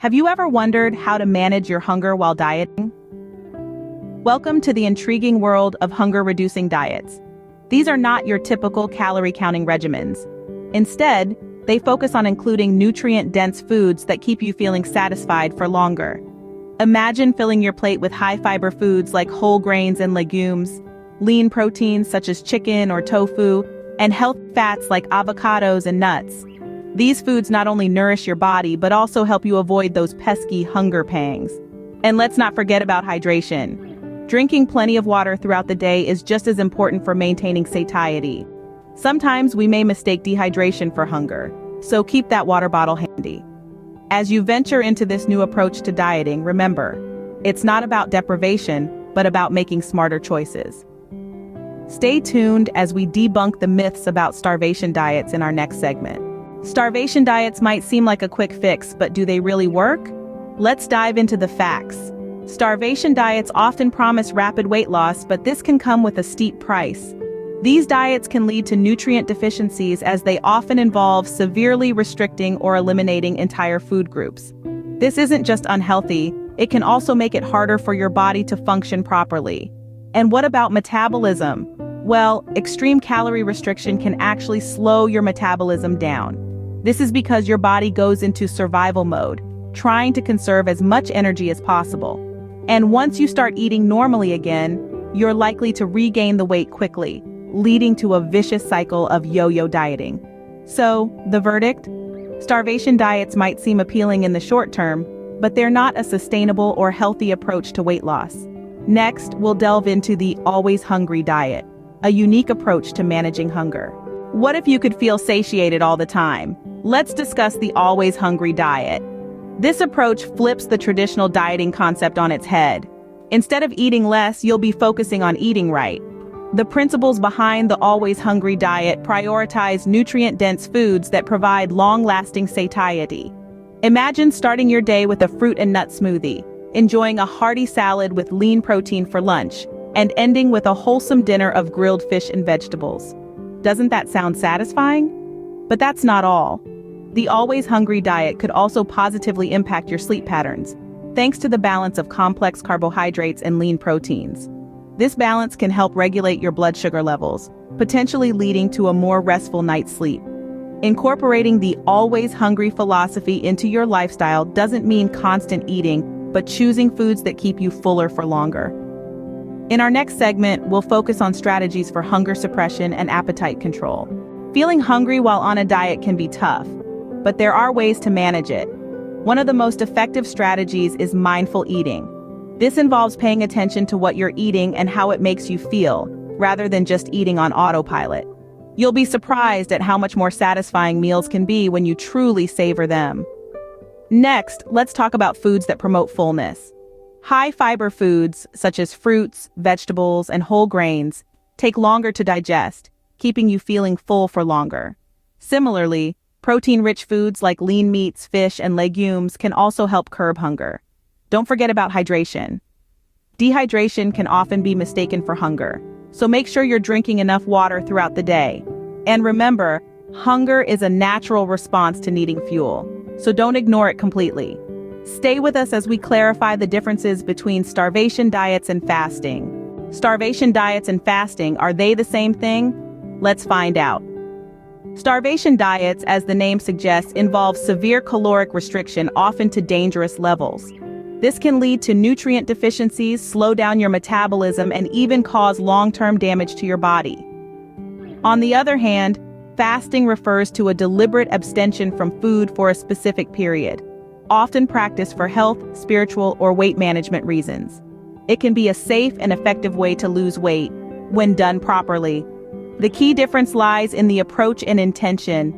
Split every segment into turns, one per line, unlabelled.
Have you ever wondered how to manage your hunger while dieting? Welcome to the intriguing world of hunger-reducing diets. These are not your typical calorie-counting regimens. Instead, they focus on including nutrient-dense foods that keep you feeling satisfied for longer. Imagine filling your plate with high-fiber foods like whole grains and legumes, lean proteins such as chicken or tofu, and healthy fats like avocados and nuts. These foods not only nourish your body but also help you avoid those pesky hunger pangs. And let's not forget about hydration. Drinking plenty of water throughout the day is just as important for maintaining satiety. Sometimes we may mistake dehydration for hunger, so keep that water bottle handy. As you venture into this new approach to dieting, remember, it's not about deprivation, but about making smarter choices. Stay tuned as we debunk the myths about starvation diets in our next segment. Starvation diets might seem like a quick fix, but do they really work? Let's dive into the facts. Starvation diets often promise rapid weight loss, but this can come with a steep price. These diets can lead to nutrient deficiencies as they often involve severely restricting or eliminating entire food groups. This isn't just unhealthy, it can also make it harder for your body to function properly. And what about metabolism? Well, extreme calorie restriction can actually slow your metabolism down. This is because your body goes into survival mode, trying to conserve as much energy as possible. And once you start eating normally again, you're likely to regain the weight quickly, leading to a vicious cycle of yo-yo dieting. So, the verdict? Starvation diets might seem appealing in the short term, but they're not a sustainable or healthy approach to weight loss. Next, we'll delve into the always hungry diet, a unique approach to managing hunger. What if you could feel satiated all the time? Let's discuss the always hungry diet. This approach flips the traditional dieting concept on its head. Instead of eating less, you'll be focusing on eating right. The principles behind the always hungry diet prioritize nutrient-dense foods that provide long-lasting satiety. Imagine starting your day with a fruit and nut smoothie, enjoying a hearty salad with lean protein for lunch, and ending with a wholesome dinner of grilled fish and vegetables. Doesn't that sound satisfying? But that's not all. The always hungry diet could also positively impact your sleep patterns, thanks to the balance of complex carbohydrates and lean proteins. This balance can help regulate your blood sugar levels, potentially leading to a more restful night's sleep. Incorporating the always hungry philosophy into your lifestyle doesn't mean constant eating, but choosing foods that keep you fuller for longer. In our next segment, we'll focus on strategies for hunger suppression and appetite control. Feeling hungry while on a diet can be tough, but there are ways to manage it. One of the most effective strategies is mindful eating. This involves paying attention to what you're eating and how it makes you feel, rather than just eating on autopilot. You'll be surprised at how much more satisfying meals can be when you truly savor them. Next, let's talk about foods that promote fullness. High-fiber foods, such as fruits, vegetables, and whole grains, take longer to digest, keeping you feeling full for longer. Similarly, protein-rich foods like lean meats, fish, and legumes can also help curb hunger. Don't forget about hydration. Dehydration can often be mistaken for hunger, so make sure you're drinking enough water throughout the day. And remember, hunger is a natural response to needing fuel, so don't ignore it completely. Stay with us as we clarify the differences between starvation diets and fasting. Starvation diets and fasting, are they the same thing? Let's find out. Starvation diets, as the name suggests, involve severe caloric restriction, often to dangerous levels. This can lead to nutrient deficiencies, slow down your metabolism, and even cause long-term damage to your body. On the other hand, fasting refers to a deliberate abstention from food for a specific period, often practiced for health, spiritual, or weight management reasons. It can be a safe and effective way to lose weight when done properly. The key difference lies in the approach and intention.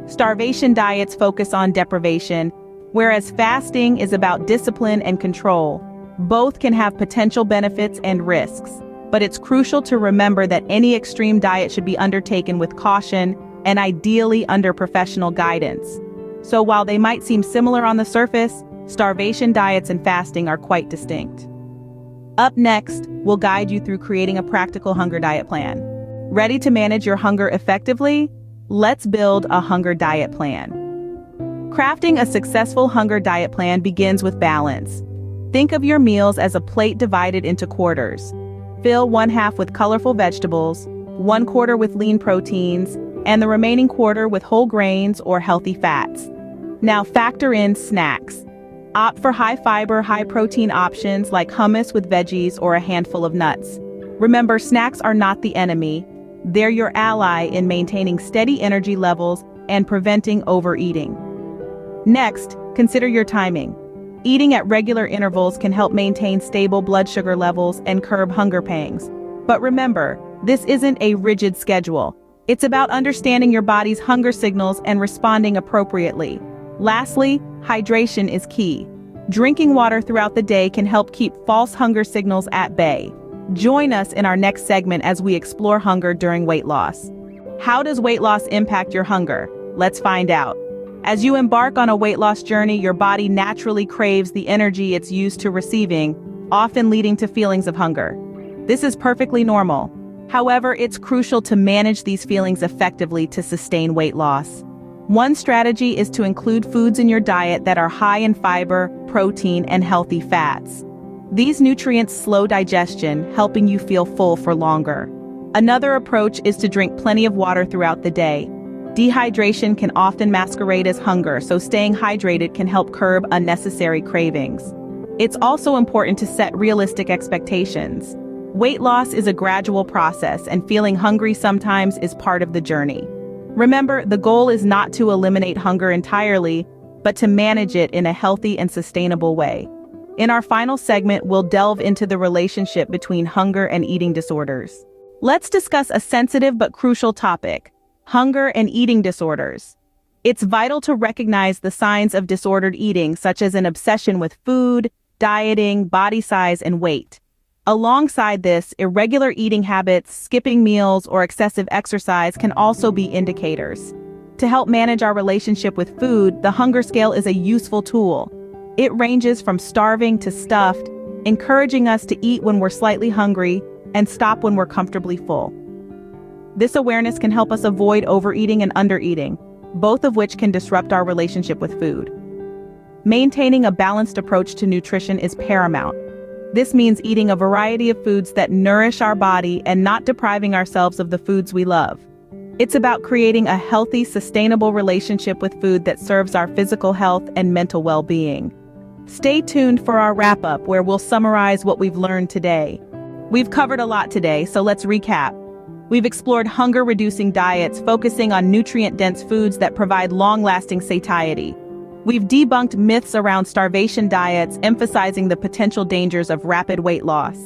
Starvation diets focus on deprivation, whereas fasting is about discipline and control. Both can have potential benefits and risks, but it's crucial to remember that any extreme diet should be undertaken with caution and ideally under professional guidance. So while they might seem similar on the surface, starvation diets and fasting are quite distinct. Up next, we'll guide you through creating a practical hunger diet plan. Ready to manage your hunger effectively? Let's build a hunger diet plan. Crafting a successful hunger diet plan begins with balance. Think of your meals as a plate divided into quarters. Fill one half with colorful vegetables, one quarter with lean proteins, and the remaining quarter with whole grains or healthy fats. Now factor in snacks. Opt for high-fiber, high-protein options like hummus with veggies or a handful of nuts. Remember, snacks are not the enemy. They're your ally in maintaining steady energy levels and preventing overeating. Next, consider your timing. Eating at regular intervals can help maintain stable blood sugar levels and curb hunger pangs. But remember, this isn't a rigid schedule. It's about understanding your body's hunger signals and responding appropriately. Lastly, hydration is key. Drinking water throughout the day can help keep false hunger signals at bay. Join us in our next segment as we explore hunger during weight loss. How does weight loss impact your hunger? Let's find out. As you embark on a weight loss journey, your body naturally craves the energy it's used to receiving, often leading to feelings of hunger. This is perfectly normal. However, it's crucial to manage these feelings effectively to sustain weight loss. One strategy is to include foods in your diet that are high in fiber, protein, and healthy fats. These nutrients slow digestion, helping you feel full for longer. Another approach is to drink plenty of water throughout the day. Dehydration can often masquerade as hunger, so staying hydrated can help curb unnecessary cravings. It's also important to set realistic expectations. Weight loss is a gradual process, and feeling hungry sometimes is part of the journey. Remember, the goal is not to eliminate hunger entirely, but to manage it in a healthy and sustainable way. In our final segment, we'll delve into the relationship between hunger and eating disorders. Let's discuss a sensitive but crucial topic: hunger and eating disorders. It's vital to recognize the signs of disordered eating, such as an obsession with food, dieting, body size, and weight. Alongside this, irregular eating habits, skipping meals, or excessive exercise can also be indicators. To help manage our relationship with food, the hunger scale is a useful tool. It ranges from starving to stuffed, encouraging us to eat when we're slightly hungry and stop when we're comfortably full. This awareness can help us avoid overeating and undereating, both of which can disrupt our relationship with food. Maintaining a balanced approach to nutrition is paramount. This means eating a variety of foods that nourish our body and not depriving ourselves of the foods we love. It's about creating a healthy, sustainable relationship with food that serves our physical health and mental well-being. Stay tuned for our wrap-up, where we'll summarize what we've learned today. We've covered a lot today, so let's recap. We've explored hunger-reducing diets, focusing on nutrient-dense foods that provide long-lasting satiety. We've debunked myths around starvation diets, emphasizing the potential dangers of rapid weight loss.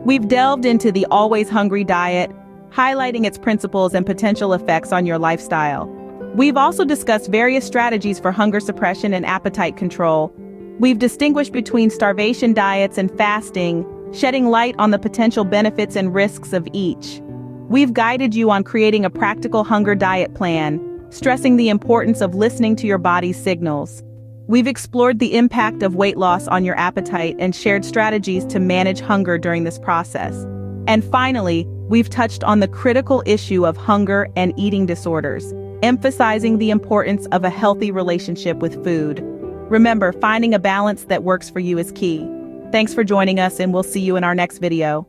We've delved into the always hungry diet, highlighting its principles and potential effects on your lifestyle. We've also discussed various strategies for hunger suppression and appetite control. We've distinguished between starvation diets and fasting, shedding light on the potential benefits and risks of each. We've guided you on creating a practical hunger diet plan, stressing the importance of listening to your body's signals. We've explored the impact of weight loss on your appetite and shared strategies to manage hunger during this process. And finally, we've touched on the critical issue of hunger and eating disorders, emphasizing the importance of a healthy relationship with food. Remember, finding a balance that works for you is key. Thanks for joining us, and we'll see you in our next video.